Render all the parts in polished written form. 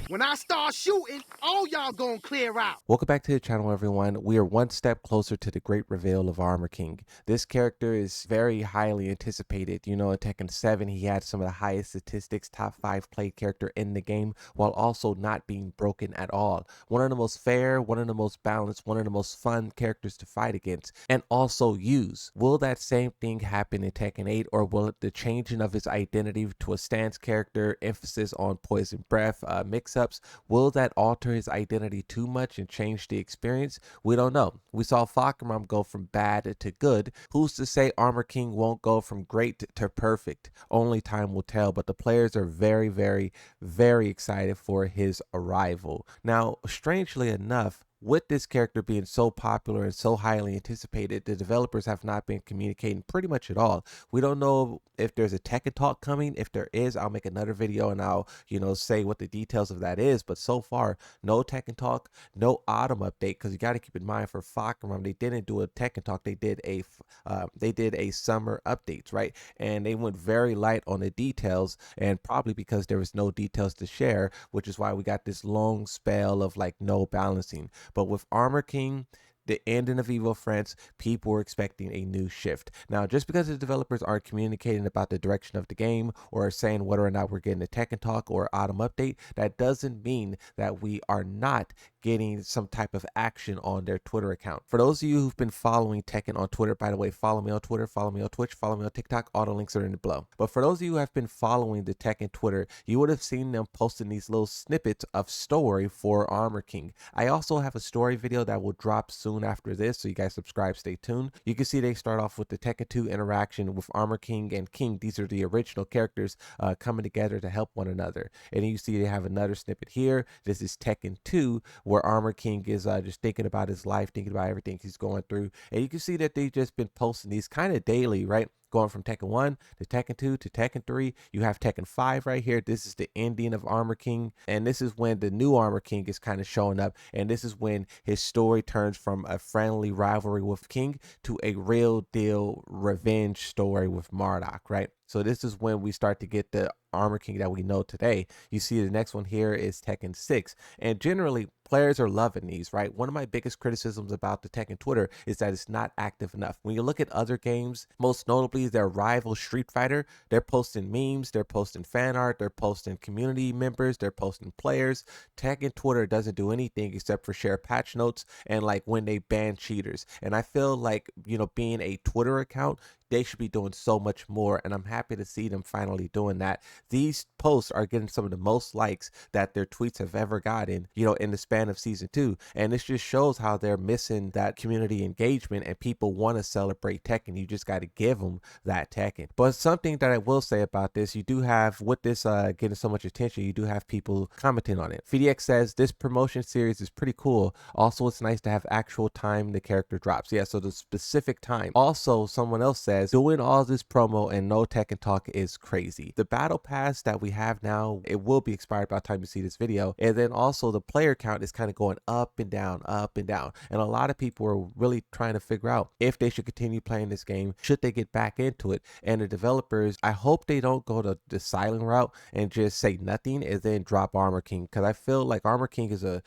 When I start shooting, all y'all gonna clear out. Welcome back to the channel, everyone. We are one step closer to the great reveal of Armor King. This character is very highly anticipated. You know, in Tekken 7, he had some of the highest statistics, top 5 played character in the game, while also not being broken at all. One of the most fair, one of the most balanced, one of the most fun characters to fight against, and also use. Will that same thing happen in Tekken 8, or will the changing of his identity to a stance character, emphasis on poison breath, mix-ups, will that alter his identity too much and change the experience? We don't know. We saw Falkenraum go from bad to good. Who's to say Armor King won't go from great to perfect? Only time will tell, but the players are very, very, very excited for his arrival. Now, strangely enough, with this character being so popular and so highly anticipated, the developers have not been communicating pretty much at all. We don't know if there's a Tekken talk coming. If there is, I'll make another video and I'll, say what the details of that is. But so far, no Tekken talk, no autumn update, because you got to keep in mind for Falkenraum, they didn't do a Tekken talk. They did a summer updates, right? And they went very light on the details, and probably because there was no details to share, which is why we got this long spell of like no balancing. But with Armor King, the ending of Evo France, people were expecting a new shift. Now, just because the developers aren't communicating about the direction of the game or saying whether or not we're getting a Tekken talk or autumn update, that doesn't mean that we are not getting some type of action on their Twitter account. For those of you who've been following Tekken on Twitter, by the way, follow me on Twitter, follow me on Twitch, follow me on TikTok, all the links are in the below. But for those of you who have been following the Tekken Twitter, you would have seen them posting these little snippets of story for Armor King. I also have a story video that will drop soon after this, so you guys subscribe, stay tuned. You can see they start off with the Tekken 2 interaction with Armor King and King. These are the original characters coming together to help one another. And then you see they have another snippet here. This is Tekken 2, where Armor King is just thinking about his life, thinking about everything he's going through. And you can see that they've just been posting these kind of daily, right? Going from Tekken 1 to Tekken 2 to Tekken 3. You have Tekken 5 right here. This is the ending of Armor King. And this is when the new Armor King is kind of showing up. And this is when his story turns from a friendly rivalry with King to a real deal revenge story with Marduk, right? So this is when we start to get the Armor King that we know today. You see the next one here is Tekken 6. And generally, players are loving these, right? One of my biggest criticisms about the Tekken Twitter is that it's not active enough. When you look at other games, most notably their rival Street Fighter, they're posting memes, they're posting fan art, they're posting community members, they're posting players. Tekken Twitter doesn't do anything except for share patch notes and like when they ban cheaters. And I feel like, being a Twitter account, they should be doing so much more, and I'm happy to see them finally doing that. These posts are getting some of the most likes that their tweets have ever gotten, in the span of season 2. And this just shows how they're missing that community engagement, and people want to celebrate Tekken. You just got to give them that Tekken. But something that I will say about this, you do have, with this getting so much attention, you do have people commenting on it. FDX says, this promotion series is pretty cool. Also, it's nice to have actual time the character drops. Yeah, so the specific time. Also, someone else says, doing all this promo and no Tekken talk is crazy. The battle pass that we have now, it will be expired by the time you see this video. And then also the player count is kind of going up and down, up and down. And a lot of people are really trying to figure out if they should continue playing this game, should they get back into it. And the developers, I hope they don't go the silent route and just say nothing and then drop Armor King, because I feel like Armor King is a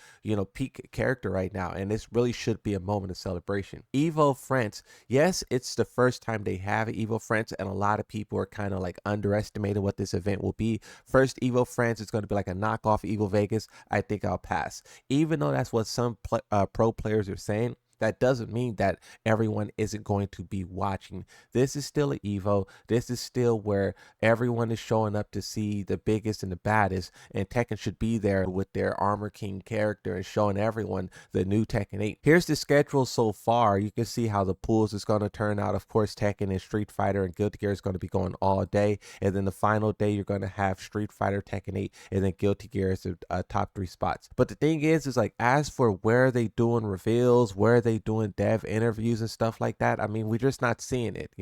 peak character right now, and this really should be a moment of celebration. Evo France, yes, it's the first time they have Evo France, and a lot of people are kind of like underestimating what this event will be. First Evo France is going to be like a knockoff Evo Vegas. I think I'll pass, even though that's what some pro players are saying. That doesn't mean that everyone isn't going to be watching. This is still an Evo. This is still where everyone is showing up to see the biggest and the baddest, and Tekken should be there with their Armor King character and showing everyone the new Tekken 8. Here's the schedule so far. You can see how the pools is going to turn out. Of course, Tekken and Street Fighter and Guilty Gear is going to be going all day, and then the final day you're going to have Street Fighter, Tekken 8, and then Guilty Gear is the top 3 spots. But the thing is like, as for where they doing reveals, where they doing dev interviews and stuff like that, I mean, we're just not seeing it,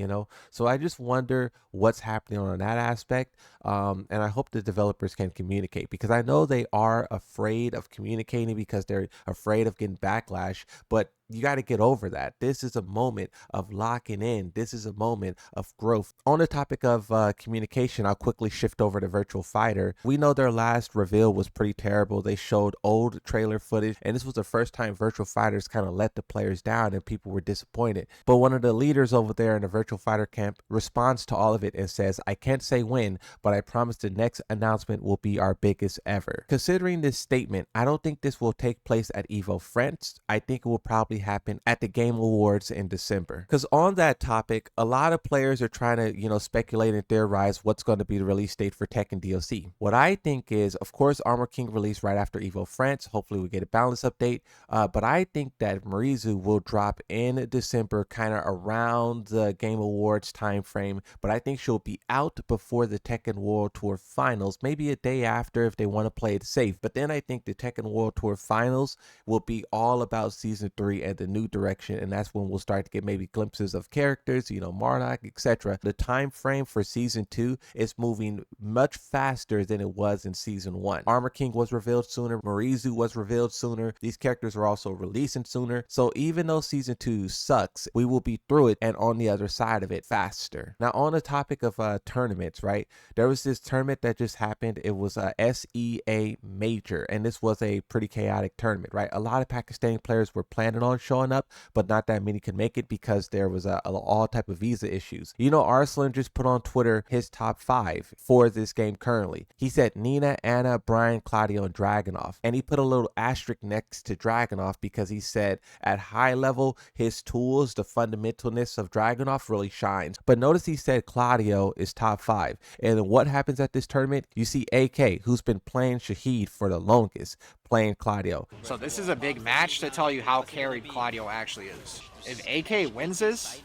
so I just wonder what's happening on that aspect. And I hope the developers can communicate, because I know they are afraid of communicating because they're afraid of getting backlash, but You got to get over that. This is a moment of locking in. This is a moment of growth. On the topic of communication, I'll quickly shift over to Virtual Fighter. We know their last reveal was pretty terrible. They showed old trailer footage, and this was the first time Virtual Fighters kind of let the players down and people were disappointed. But one of the leaders over there in the Virtual Fighter camp responds to all of it and says, I can't say when, but I promise the next announcement will be our biggest ever. Considering this statement, I don't think this will take place at Evo France. I think it will probably happen at the Game Awards in December. Because on that topic, a lot of players are trying to, speculate and theorize what's going to be the release date for Tekken DLC. What I think is, of course, Armor King released right after Evo France. Hopefully we get a balance update. But I think that Marizu will drop in December, kind of around the Game Awards time frame. But I think she'll be out before the Tekken World Tour Finals, maybe a day after if they want to play it safe. But then I think the Tekken World Tour Finals will be all about Season 3 and the new direction, and that's when we'll start to get maybe glimpses of characters, Marduk, etc. The time frame for Season 2 is moving much faster than it was in Season 1. Armor King was revealed sooner, Marizu was revealed sooner, these characters are also releasing sooner, so even though Season 2 sucks, we will be through it and on the other side of it faster. Now, on the topic of tournaments, right, there was this tournament that just happened. It was a SEA Major, and this was a pretty chaotic tournament, right? A lot of Pakistani players were planning on showing up, but not that many could make it because there was all type of visa issues. Arslan just put on Twitter his top 5 for this game currently. He said Nina, Anna, Brian, Claudio, and Dragunov, and he put a little asterisk next to Dragunov because he said at high level his tools, the fundamentalness of Dragunov really shines. But notice he said Claudio is top 5, and what happens at this tournament? You see AK, who's been playing Shahid for the longest, playing Claudio. So this is a big match to tell you how carried Claudio actually is. If AK wins this,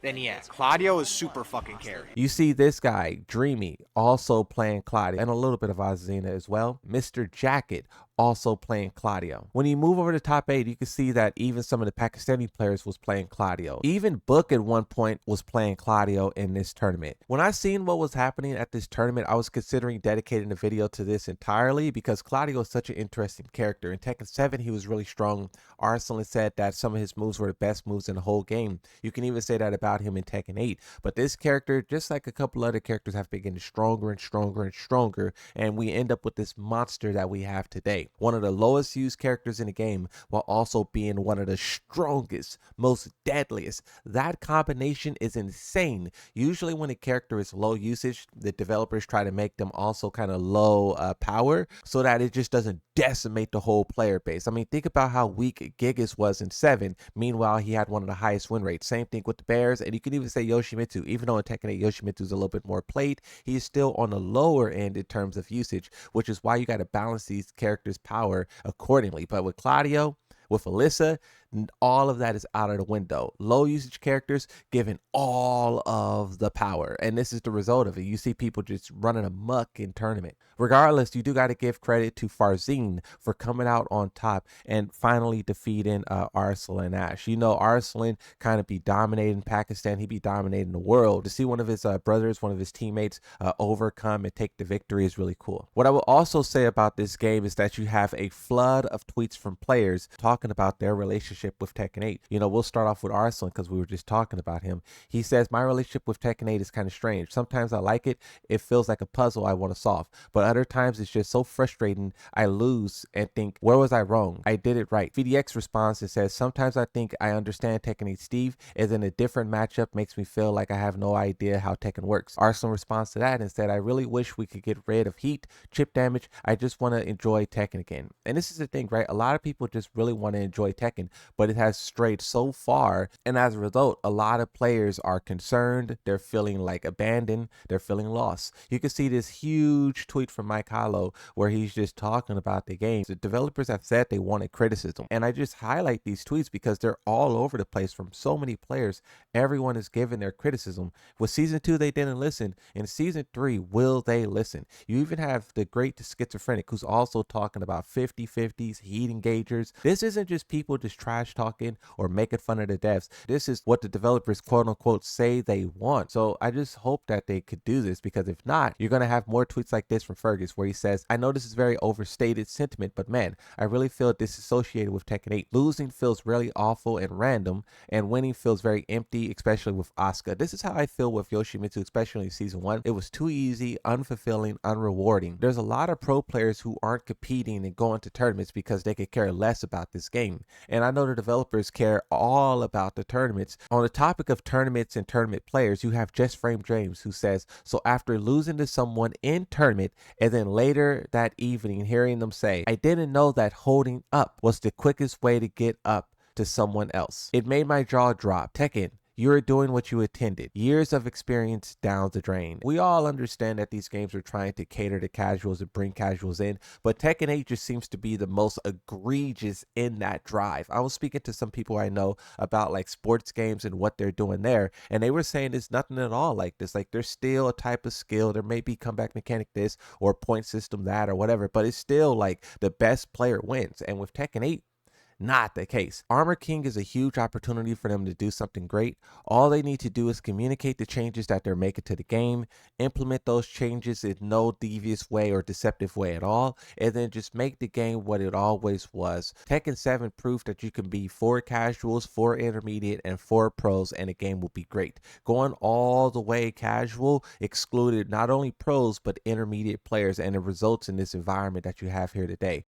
then yeah, Claudio is super fucking carried. You see this guy, Dreamy, also playing Claudio, and a little bit of Azina as well. Mr. Jacket also playing Claudio. When you move over to top 8, you can see that even some of the Pakistani players was playing Claudio. Even Book at one point was playing Claudio in this tournament. When I seen what was happening at this tournament, I was considering dedicating the video to this entirely because Claudio is such an interesting character. In Tekken 7, he was really strong. Arsenal said that some of his moves were the best moves in the whole game. You can even say that about him in Tekken 8. But this character, just like a couple other characters, have been getting stronger and stronger and stronger, and we end up with this monster that we have today. One of the lowest used characters in the game while also being one of the strongest, most deadliest. That combination is insane. Usually when a character is low usage, the developers try to make them also kind of low power so that it just doesn't decimate the whole player base. I mean, think about how weak Gigas was in 7. Meanwhile, he had one of the highest win rates. Same thing with the Bears, and you can even say Yoshimitsu. Even though in Tekken 8 Yoshimitsu is a little bit more played, he is still on the lower end in terms of usage, which is why you got to balance these characters' power accordingly. But with Claudio, with Alyssa, all of that is out of the window. Low usage characters given all of the power, and this is the result of it. You see people just running amok in tournament. Regardless, you do got to give credit to Farzin for coming out on top and finally defeating Arslan Ash. Arslan kind of be dominating Pakistan. He be dominating the world. To see one of his brothers, one of his teammates overcome and take the victory is really cool. What I will also say about this game is that you have a flood of tweets from players talking about their relationship with Tekken 8. We'll start off with Arslan because we were just talking about him. He says, my relationship with Tekken 8 is kind of strange. Sometimes I like it. It feels like a puzzle I want to solve. But other times it's just so frustrating. I lose and think, where was I wrong? I did it right. VDX responds and says, sometimes I think I understand Tekken 8 Steve is in a different matchup makes me feel like I have no idea how Tekken works. Arslan responds to that and said, I really wish we could get rid of heat, chip damage. I just want to enjoy Tekken again. And this is the thing, right? A lot of people just really want to enjoy Tekken, but it has strayed so far, and as a result, a lot of players are concerned. They're feeling like abandoned. They're feeling lost. You can see this huge tweet from Mike Hollow where he's just talking about the game. The developers have said they wanted criticism, and I just highlight these tweets because they're all over the place from so many players. Everyone is giving their criticism. With Season 2, they didn't listen. In Season 3, will they listen? You even have the great schizophrenic who's also talking about 50-50s, heat engagers. This isn't just people just trying trash talking or making fun of the devs. This is what the developers quote unquote say they want. So I just hope that they could do this, because if not, you're going to have more tweets like this from Fergus where he says, I know this is very overstated sentiment, but man, I really feel disassociated with Tekken 8. Losing feels really awful and random, and winning feels very empty, especially with Asuka. This is how I feel with Yoshimitsu, especially in season 1. It was too easy, unfulfilling, unrewarding. There's a lot of pro players who aren't competing and going to tournaments because they could care less about this game. And I know the developers care all about the tournaments. On the topic of tournaments and tournament players, you have Just Frame James who says, so after losing to someone in tournament and then later that evening hearing them say, I didn't know that holding up was the quickest way to get up to someone else. It made my jaw drop. Tekken, you're doing what you intended. Years of experience down the drain. We all understand that these games are trying to cater to casuals and bring casuals in, but Tekken 8 just seems to be the most egregious in that drive. I was speaking to some people I know about like sports games and what they're doing there, and they were saying it's nothing at all like this. Like there's still a type of skill. There may be comeback mechanic this or point system that or whatever, but it's still like the best player wins. And with Tekken 8, not the case. Armor King is a huge opportunity for them to do something great. All they need to do is communicate the changes that they're making to the game, implement those changes in no devious way or deceptive way at all, and then just make the game what it always was. Tekken 7 proved that you can be for casuals, for intermediate, and for pros, and the game will be great. Going all the way casual excluded not only pros but intermediate players, and it results in this environment that you have here today.